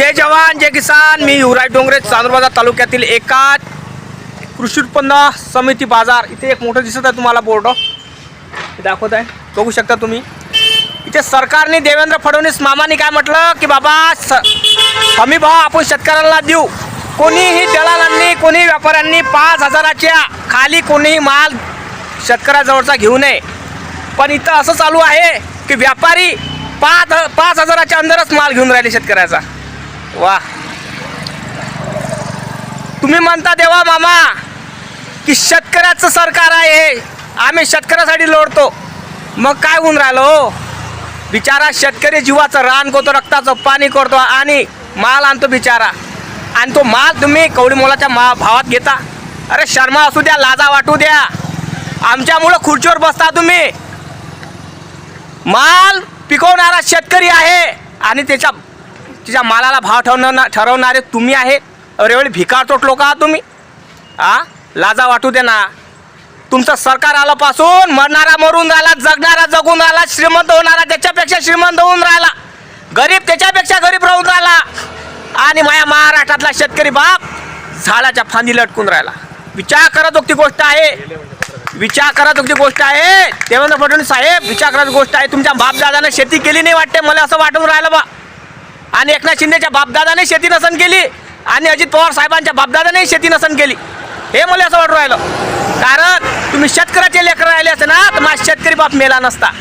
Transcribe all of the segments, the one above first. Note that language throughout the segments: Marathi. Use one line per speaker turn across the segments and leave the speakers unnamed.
जय जवान जय किसान। मी युवराज डोंगरे, चांदूर तालुक्यातील एका कृषी उत्पन्न समिती बाजार। इथे एक मोठं दिसत आहे तुम्हाला बोर्ड दाखवत आहे, बघू शकता तुम्ही। इथे सरकारने देवेंद्र फडणवीस मामाने काय म्हटलं की बाबा हमी भाव आपण शेतकऱ्यांना देऊ। कोणीही दलालांनी कोणी व्यापाऱ्यांनी 5,000च्या खाली कोणीही माल शेतकऱ्याजवळचा घेऊ नये। पण इथं असं चालू आहे की व्यापारी 5,000च्या अंदरच माल घेऊन राहिले शेतकऱ्याचा। वाह, तुम्ही म्हणता देवा मामा की शेतकऱ्याचं सरकार आहे, आम्ही शेतकऱ्यासाठी लढतो, मग काय होऊन राहिलो? बिचारा शेतकरी जीवाचं रान करतो, रक्ताचं पाणी करतो आणि माल आणतो बिचारा, आणि तो माल तुम्ही कवडी मोलाच्या भावात घेता। अरे शर्मा असू द्या, लाजा वाटू द्या। आमच्यामुळं खुर्चीवर बसता तुम्ही। माल पिकवणारा शेतकरी आहे आणि तिच्या मालाला भाव ठरवणारे तुम्ही आहे। अरे एवढे भिकारचोट लोक आहात तुम्ही। लाजा वाटू दे ना। तुमचं सरकार आल्यापासून मरणारा मरून राहिला, जगणारा जगून राहिला, श्रीमंत होणारा त्याच्यापेक्षा श्रीमंत होऊन राहिला, गरीब त्याच्यापेक्षा गरीब राहून राहिला, आणि माझ्या महाराष्ट्रातला शेतकरी बाप झाडाच्या फांदी लटकून राहिला। विचार करत गोष्ट आहे, विचार करत गोष्ट आहे। देवेंद्र फडणवीस साहेब, विचार करत गोष्ट आहे। तुमच्या बापदादाने शेती केली नाही वाटते, मला असं वाटून राहिलं बा। आणि एकनाथ शिंदेच्या बापदादाने शेती नसन केली, आणि अजित पवार साहेबांच्या बापदादाने शेती नसन केली, हे मला असं वाटून राहिलं। कारण तुम्ही शेतकऱ्याचे लेकर राहिले असते ना तर माझा शेतकरी बाप मेला नसता।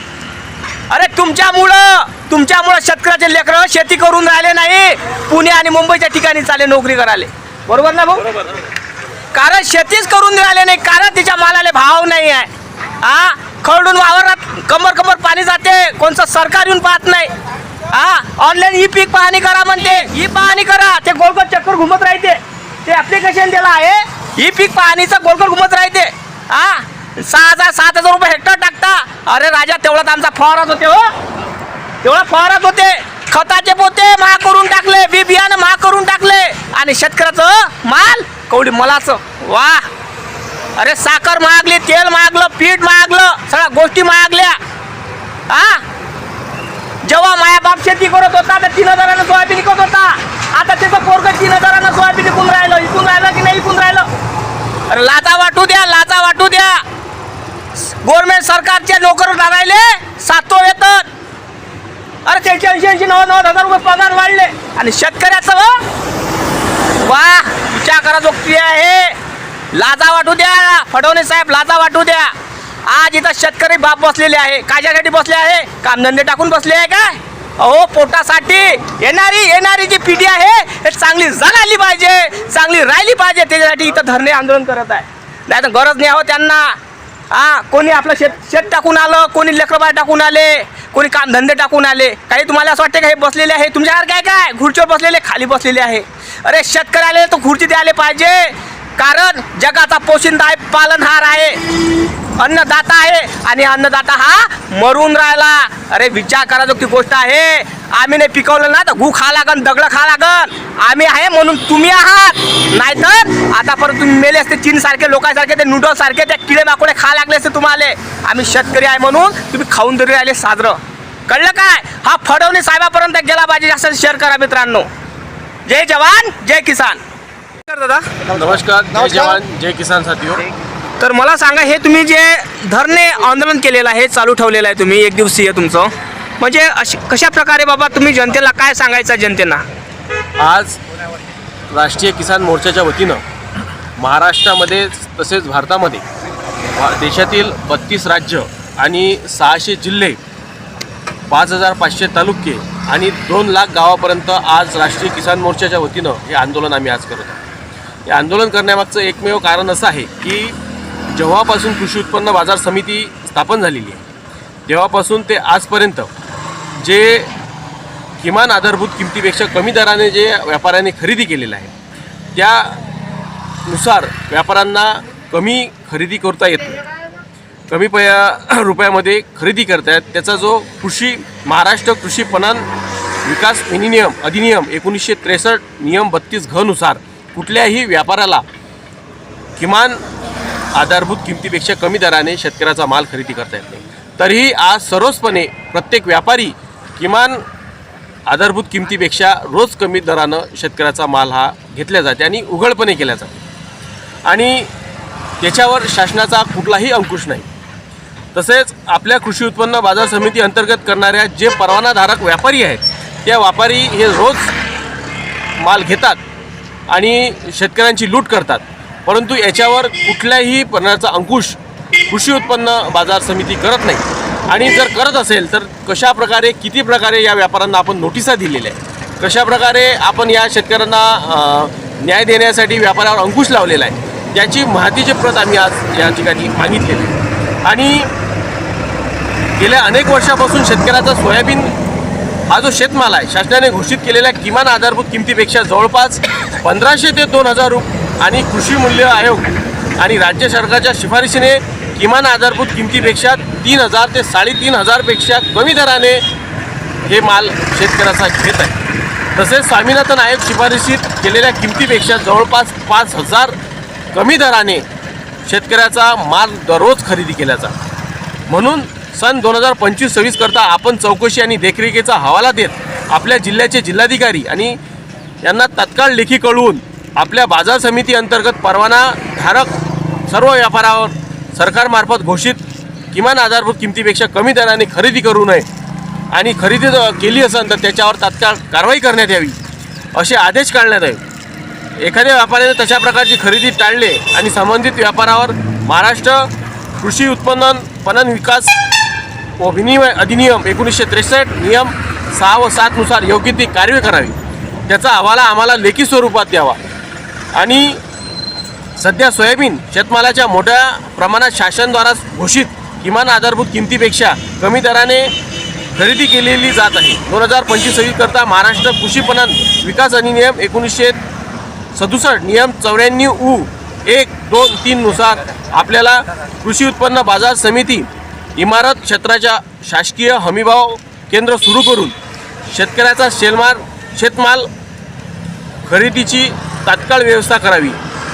अरे तुमच्यामुळं शेतकऱ्याचे लेकर शेती करून राहिले नाही, पुणे आणि मुंबईच्या ठिकाणी चाले नोकरी करायले, बरोबर ना भाऊ? कारण शेतीच करून राहिले नाही, कारण तिच्या मालाला भाव नाही आहे। खरडून वावरात कंबर पाणी जाते, कोणचं सरकार येऊन पाहत नाही। ऑनलाईन ई पीक पाहणी करा म्हणते, ही पाहणी करा, ते गोलगोल चक्कर घुमत राहते, ते ऍप्लिकेशन दिलं आहे ई पीक पाहणीचं, गोलगोल घुमत राहते। 6,000-7,000 रुपये हेक्टर टाकता। अरे राजा, तेवढाच आमचा फवाराच होते हो, तेवढा फवाराच होते। खताचे पोते महाग करून टाकले, बी बियाणं महाग करून टाकले, आणि शेतकऱ्याचं माल कवडी मलाचं। वाह, अरे साखर महागली, तेल महागलं, पीठ महागलं, सगळ्या गोष्टी महागल्या। जेव्हा माया बाप शेती करत होता तर 3,000नं सोयाबीन विकत होता, आता त्याचं पोरगं 3,000नं सोयाबीन विकून राहिलं की नाही विकून राहिलं? अरे लाजा वाटू द्या, लाजा वाटू द्या। गव्हर्नमेंट सरकारचे नोकर राहिले 700 वेतन, अरे 80,000-90,000 रुपये पगार वाढले, आणि शेतकऱ्याचं वाह, विचार करा जोगती आहे। लाजा वाटू द्या फडणवीस साहेब, लाजा वाटू द्या। आज इथं शेतकरी बाप बसलेले आहे, कायच्यासाठी बसले आहे? कामधंदे टाकून बसले आहे काय? अहो, पोटासाठी येणारी जी पिढी आहे हे चांगली जगायली पाहिजे, चांगली राहिली पाहिजे, त्याच्यासाठी इथं धरणे आंदोलन करत आहे। नाही तर गरज नाही हो त्यांना। कोणी आपलं शेत टाकून आलं, कोणी लेकरबाळ टाकून आले, कोणी कामधंदे टाकून आले। काही तुम्हाला असं वाटतं का हे बसलेले आहे तुमच्यासारखे काय खुर्चीवर बसलेले, खाली बसलेले आहे? अरे शेतकऱ्याला तो खुर्ची द्यायला पाहिजे, कारण जगाचा पोशिंदा आहे, पालनहार आहे, अन्नदाता आहे, आणि अन्नदाता हा मरून राहिला। अरे विचार करायची गोष्ट आहे। आम्ही नाही पिकवलं ना तर गू खा लागन, दगड खा लागन। आम्ही आहे म्हणून तुम्ही आहात, नाहीतर आतापर्यंत तुम्ही मेले असते। चीनसारखे लोकांसारखे, ते नूडल्ससारखे ते किडे माकोडे खा लागले असते तुम्हाला। आम्ही शेतकरी आहे म्हणून तुम्ही खाऊन तरी राहिले साजरं, कळलं काय? हा फडणवीस साहेबापर्यंत गेला पाहिजे, जास्त शेअर करा मित्रांनो। जय जवान जय किसान। दादा
नमस्कार, जय जवान जय किसान साथियों।
तर मला सांगा, हे तुम्ही जे धरणे आंदोलन केलेलं आहे, चालू ठेवलेलं आहे तुम्ही, एक दिवसीय तुमचं, म्हणजे कशा प्रकारे बाबा तुम्ही जनतेला काय सांगायचं जनतेना?
आज राष्ट्रीय किसान मोर्चाच्या वतीनं महाराष्ट्रामध्ये तसेच भारतामध्ये देशातील 32 राज्य आणि 600 जिल्हे, 5,500 तालुके आणि 2 लाख गावापर्यंत आज राष्ट्रीय किसान मोर्चाच्या वतीनं हे आंदोलन आम्ही आज करत आहोत। हे आंदोलन करण्यामागचं एकमेव कारण असं आहे की जेव्हापासून कृषी उत्पन्न बाजार समिती स्थापन झालेली आहे तेव्हापासून ते आजपर्यंत जे किमान आधारभूत किमतीपेक्षा कमी दराने जे व्यापाऱ्यांनी खरेदी केलेलं आहे त्यानुसार व्यापाऱ्यांना कमी खरेदी करता येत नाही, कमी रुपयामध्ये खरेदी करतायत। त्याचा जो महाराष्ट्र कृषी पणन विकास अधिनियम 1963 नियम 32 घ नुसार कुठल्याही व्यापाऱ्याला किमान आधारभूत किमतीपेक्षा कमी दराने शेतकऱ्याचा माल खरेदी करता येत नाही। तरीही आज सर्वचपणे प्रत्येक व्यापारी किमान आधारभूत किमतीपेक्षा रोज कमी दरानं शेतकऱ्याचा माल हा घेतला जाते आणि उघडपणे केला जातो आणि त्याच्यावर शासनाचा कुठलाही अंकुश नाही. तसेच आपल्या कृषी उत्पन्न बाजार समिती अंतर्गत करणाऱ्या जे परवानाधारक व्यापारी आहेत त्या व्यापारी हे रोज माल घेतात आणि शेतकऱ्यांची लूट करतात, परंतु याच्यावर कुठल्याही प्रकारचा अंकुश कृषी उत्पन्न बाजार समिती करत नाही. आणि जर करत असेल तर कशा प्रकारे किती प्रकारे या व्यापाऱ्यांना आपण नोटिसा दिलेल्या आहे, कशा प्रकारे आपण या शेतकऱ्यांना न्याय देण्यासाठी व्यापाऱ्यावर अंकुश लावलेला आहे याची माहितीची प्रत आम्ही आज या ठिकाणी मागितलेली आहे. आणि गेल्या अनेक वर्षापासून शेतकऱ्याचा सोयाबीन हा जो शेतमाल आहे शासनाने घोषित केलेल्या किमान आधारभूत किमतीपेक्षा जवळपास 1500 ते 2000 रुपये आणि कृषी मूल्य आयोग आणि राज्य सरकारच्या शिफारशीने किमान आधारभूत किमतीपेक्षा 3000 ते 3500 पेक्षा कमी दराने हे माल शेतकऱ्याचा घेत आहे. तसेच स्वामीनाथन आयोग शिफारशीत केलेल्या किमतीपेक्षा जवळपास 5000 कमी दराने शेतकऱ्याचा माल दररोज खरेदी केला जातो. म्हणून सन 2025-26 करता आपण चौकशी आणि देखरेखीचा हवाला देत आपल्या जिल्ह्याचे जिल्हाधिकारी आणि यांना तत्काळ लेखी कळवून आपल्या बाजार समिती अंतर्गत परवानाधारक सर्व व्यापारावर सरकारमार्फत घोषित किमान आधारभूत किमतीपेक्षा कमी दराने खरेदी करू नये आणि खरेदी केली असेल तर त्याच्यावर तात्काळ कारवाई करण्यात यावी असे आदेश काढण्यात यावे. एखाद्या व्यापाऱ्याने तशा प्रकारची खरेदी टाळले आणि संबंधित व्यापारावर महाराष्ट्र कृषी उत्पन्न पणन विकास व विनिमय अधिनियम 1963 नियम 6 व 7 नुसार योग्य ती कारवाई करावी. त्याचा अहवाला आम्हाला लेखी स्वरूपात द्यावा. आणि सध्या सोयाबीन शेतमालाच्या मोठ्या प्रमाणात शासनाद्वारा घोषित किमान आधारभूत किमतीपेक्षा कमी दराने खरेदी केलेली जात आहे. 2025-26 करता महाराष्ट्र कृषी पणन विकास अधिनियम 1967 नियम 94 1, 2, 3 नुसार आपल्याला कृषी उत्पन्न बाजार समिती इमारत क्षेत्राच्या शासकीय हमीभाव केंद्र सुरू करून शेतकऱ्याचा शेतमाल खरेदीची तात्काळ व्यवस्था करावी.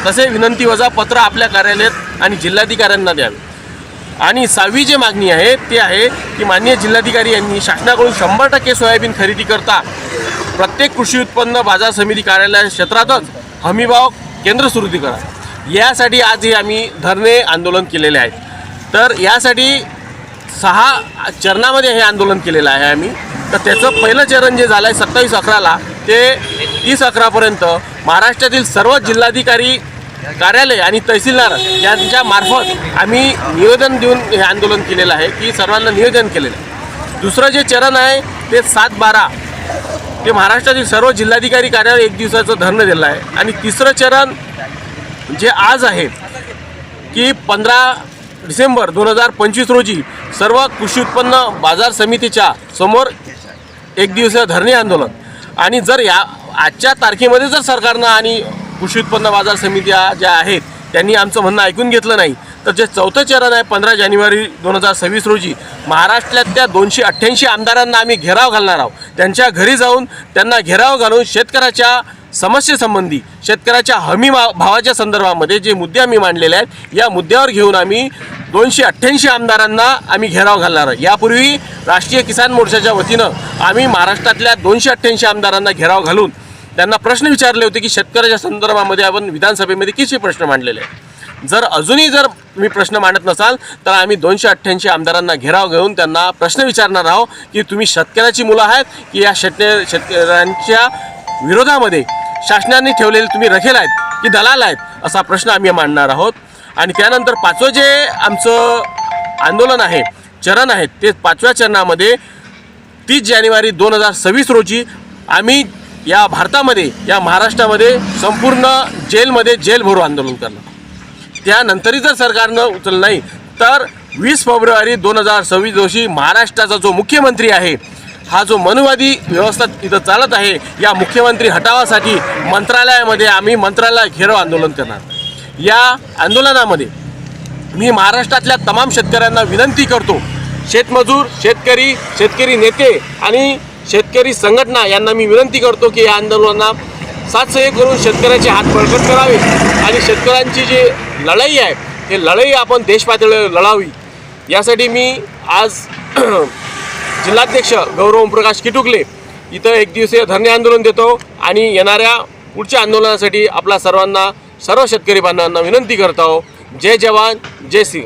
तसे विनंती वजा पत्र आपल्या कार्यालयात आणि जिल्हाधिकाऱ्यांना द्यावे. आणि 6वी जी मागणी आहे ते आहे की माननीय जिल्हाधिकारी यांनी शासनाकडून 100% सोयाबीन खरेदी करता प्रत्येक कृषी उत्पन्न बाजार समिती कार्यालय क्षेत्रातच हमीभाव केंद्र सुरू करा. यासाठी आज हे आम्ही धरणे आंदोलन केलेले आहेत. तर यासाठी 6 चरणामध्ये हे आंदोलन केलेलं आहे आम्ही. तर त्याचं पहिलं चरण जे झालं आहे 27/11 ते 30/11पर्यंत महाराष्ट्रातील सर्व जिल्हाधिकारी कार्यालय आणि तहसीलदार यांच्या मार्फत आम्ही निवेदन देऊन हे आंदोलन केलेलं आहे की सर्वांना निवेदन केलेलं आहे. दुसरं जे चरण आहे ते 7/12 ते महाराष्ट्रातील सर्व जिल्हाधिकारी कार्यालय 1 दिवसाचं धरणं दिलं आहे. आणि तिसरं चरण जे आज आहे की 15 डिसेंबर 2025 रोजी सर्व कृषी उत्पन्न बाजार समितीच्या समोर 1 दिवसीय धरणे आंदोलन. आणि जर या आजच्या तारखेमध्ये जर सरकारनं आणि कृषी उत्पन्न बाजार समित्या ज्या आहेत त्यांनी आमचं म्हणणं ऐकून घेतलं नाही तर जे चौथं चरण आहे 15 जानेवारी 2026 रोजी महाराष्ट्रातल्या 288 आमदारांना आम्ही घेराव घालणार आहोत. त्यांच्या घरी जाऊन त्यांना घेराव घालून शेतकऱ्याच्या समस्येसंबंधी शेतकऱ्याच्या हमी भावाच्या संदर्भामध्ये जे मुद्दे आम्ही मांडलेले आहेत या मुद्द्यावर घेऊन आम्ही 288 आमदारांना आम्ही घेराव घालणार आहे. यापूर्वी राष्ट्रीय किसान मोर्चाच्या वतीनं आम्ही महाराष्ट्रातल्या 288 आमदारांना घेराव घालून त्यांना प्रश्न विचारले होते की शेतकऱ्याच्या संदर्भामध्ये आपण विधानसभेमध्ये किती प्रश्न मांडलेले आहेत. जर अजूनही जर मी प्रश्न मांडत नसाल तर आम्ही 288 आमदारांना घेराव घेऊन त्यांना प्रश्न विचारणार आहोत की तुम्ही शेतकऱ्याची मुलं आहेत की या शेतकऱ्यांच्या विरोधामध्ये शासनाने ठेवलेले तुम्ही रखेल आहेत की दलाल आहेत असा प्रश्न आम्ही मांडणार आहोत. आणि त्यानंतर 5वं जे आमचं आंदोलन आहे चरण आहे ते 5व्या चरणामध्ये 30 जानेवारी 2026 रोजी आम्ही या भारतामध्ये या महाराष्ट्रामध्ये संपूर्ण जेल भरो आंदोलन करणार. त्यानंतरही जर सरकारनं उचललं नाही तर 20 फेब्रुवारी 2026 रोजी महाराष्ट्राचा जो मुख्यमंत्री आहे हा जो मनुवादी व्यवस्था इथं चालत आहे या मुख्यमंत्री हटावासाठी मंत्रालयामध्ये आम्ही मंत्रालय घेराव आंदोलन करणार. या आंदोलनामध्ये मी महाराष्ट्रातल्या तमाम शेतकऱ्यांना विनंती करतो, शेतमजूर शेतकरी नेते आणि शेतकरी संघटना यांना मी विनंती करतो की या आंदोलनात साथ सहयोग करून शेतकऱ्याचे हात बळकट करावे आणि शेतकऱ्यांची जी लढाई आहे हे लढाई आपण देशपातळीवर लढावी. यासाठी मी आज जिल्हाध्यक्ष गौरव ओमप्रकाश किटुकले इथं एक दिवसीय धरणे आंदोलन देतो आणि येणाऱ्या पुढच्या आंदोलनासाठी आपल्या सर्वांना सर्व शेतकरी बांधवांना विनंती करतो. जय जवान जय श्री